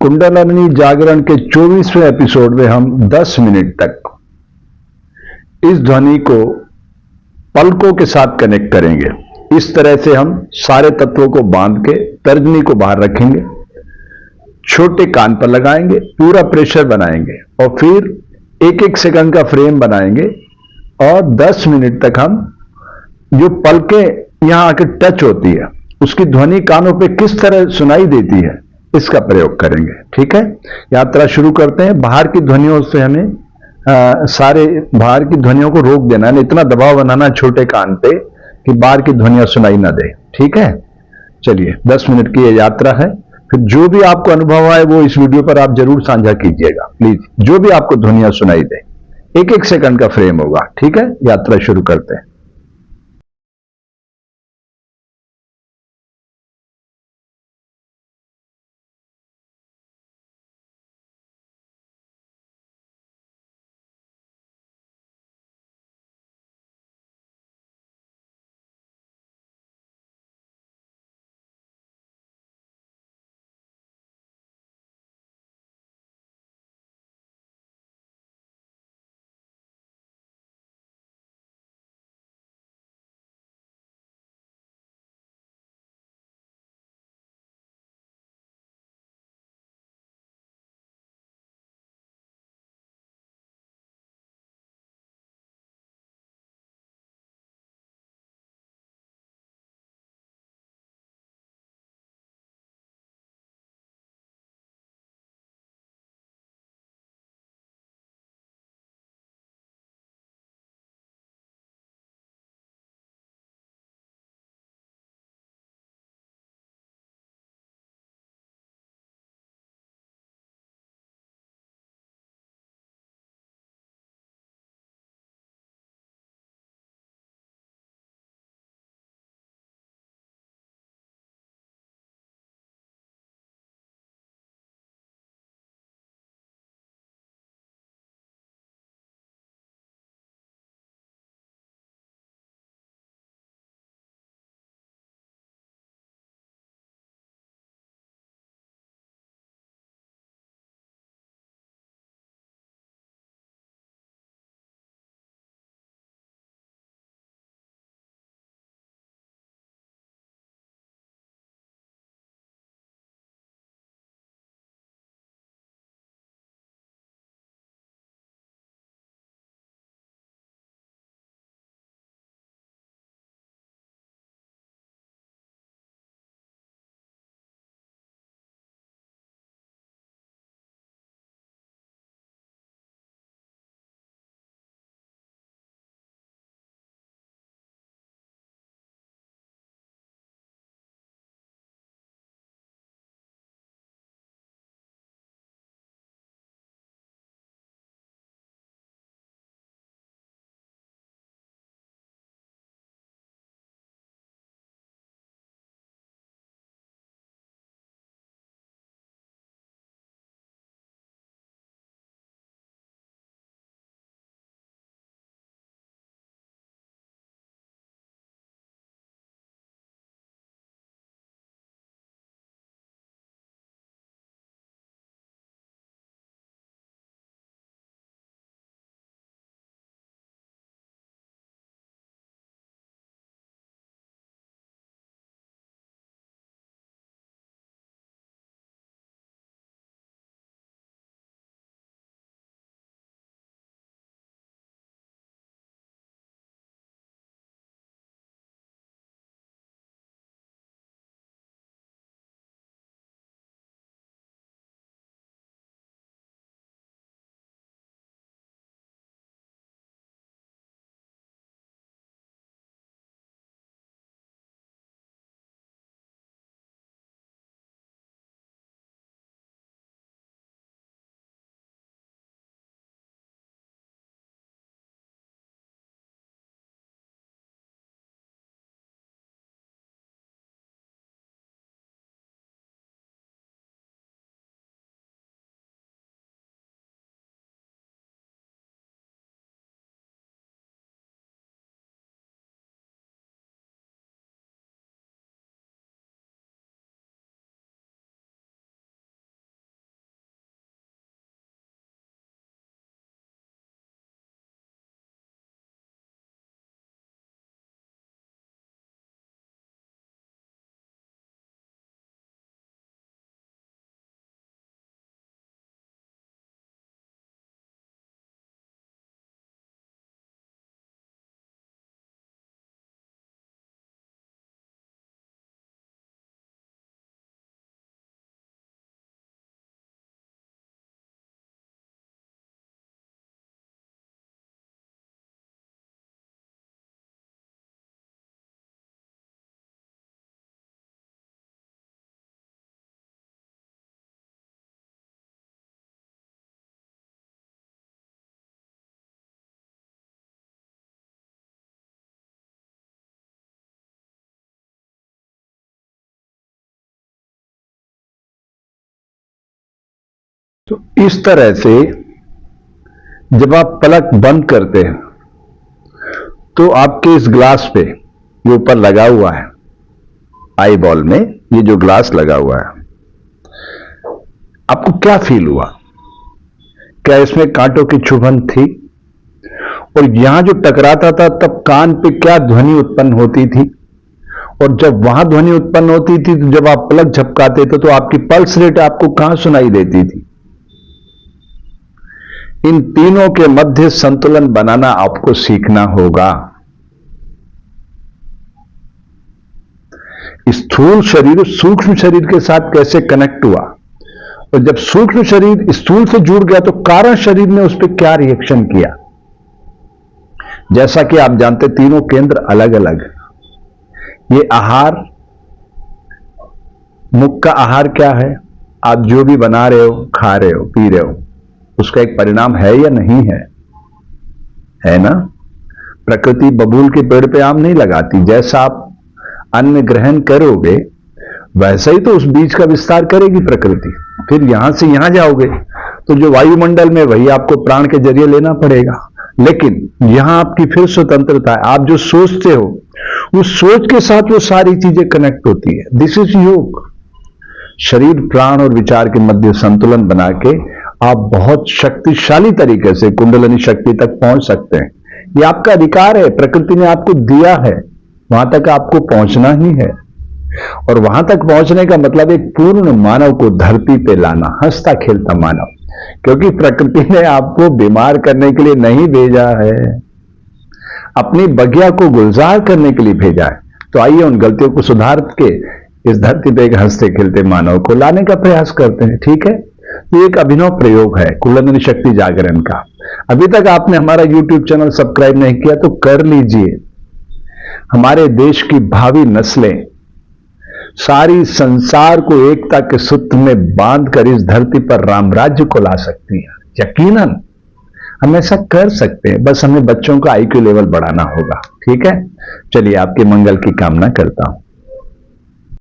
कुंडलिनी जागरण के 24वें एपिसोड में हम 10 मिनट तक इस ध्वनि को पलकों के साथ कनेक्ट करेंगे। इस तरह से हम सारे तत्वों को बांध के तर्जनी को बाहर रखेंगे, छोटे कान पर लगाएंगे, पूरा प्रेशर बनाएंगे और फिर एक एक सेकंड का फ्रेम बनाएंगे और 10 मिनट तक हम जो पलकें यहां आके टच होती है उसकी ध्वनि कानों पे किस तरह सुनाई देती है इसका प्रयोग करेंगे। ठीक है, यात्रा शुरू करते हैं। बाहर की ध्वनियों से हमें सारे बाहर की ध्वनियों को रोक देना है, इतना दबाव बनाना छोटे कान पे कि बाहर की ध्वनियां सुनाई ना दे। ठीक है, चलिए 10 मिनट की ये यात्रा है। फिर जो भी आपको अनुभव आए वो इस वीडियो पर आप जरूर साझा कीजिएगा प्लीज, जो भी आपको ध्वनियां सुनाई दे। एक एक सेकंड का फ्रेम होगा। ठीक है, यात्रा शुरू करते हैं। तो इस तरह से जब आप पलक बंद करते हैं तो आपके इस ग्लास पे ये ऊपर लगा हुआ है, आई बॉल में ये जो ग्लास लगा हुआ है, आपको क्या फील हुआ? क्या इसमें कांटों की चुभन थी? और यहां जो टकराता था तब कान पे क्या ध्वनि उत्पन्न होती थी? और जब वहां ध्वनि उत्पन्न होती थी तो जब आप पलक झपकाते थे तो आपकी पल्स रेट आपको कहां सुनाई देती थी? इन तीनों के मध्य संतुलन बनाना आपको सीखना होगा। स्थूल शरीर सूक्ष्म शरीर के साथ कैसे कनेक्ट हुआ, और जब सूक्ष्म शरीर स्थूल से जुड़ गया तो कारण शरीर ने उस पर क्या रिएक्शन किया। जैसा कि आप जानते, तीनों केंद्र अलग अलग है। ये आहार, मुख का आहार क्या है? आप जो भी बना रहे हो, खा रहे हो, पी रहे हो, उसका एक परिणाम है या नहीं है? है ना? प्रकृति बबूल के पेड़ पे आम नहीं लगाती। जैसा आप अन्न ग्रहण करोगे वैसा ही तो उस बीज का विस्तार करेगी प्रकृति। फिर यहां से यहां जाओगे तो जो वायुमंडल में वही आपको प्राण के जरिए लेना पड़ेगा। लेकिन यहां आपकी फिर स्वतंत्रता है। आप जो सोचते हो उस सोच के साथ वो सारी चीजें कनेक्ट होती है। दिस इज योग। शरीर, प्राण और विचार के मध्य संतुलन बना के आप बहुत शक्तिशाली तरीके से कुंडलिनी शक्ति तक पहुंच सकते हैं। यह आपका अधिकार है, प्रकृति ने आपको दिया है, वहां तक आपको पहुंचना ही है। और वहां तक पहुंचने का मतलब एक पूर्ण मानव को धरती पे लाना, हंसता खेलता मानव। क्योंकि प्रकृति ने आपको बीमार करने के लिए नहीं भेजा है, अपनी बगिया को गुलजार करने के लिए भेजा है। तो आइए उन गलतियों को सुधार के इस धरती पे एक हंसते खेलते मानव को लाने का प्रयास करते हैं। ठीक है? ये एक अभिनव प्रयोग है कुंडलिनी शक्ति जागरण का। अभी तक आपने हमारा YouTube चैनल सब्सक्राइब नहीं किया तो कर लीजिए। हमारे देश की भावी नस्लें सारी संसार को एकता के सूत्र में बांधकर इस धरती पर रामराज्य को ला सकती है। यकीनन हम ऐसा कर सकते हैं, बस हमें बच्चों का IQ लेवल बढ़ाना होगा। ठीक है? चलिए, आपके मंगल की कामना करता हूं।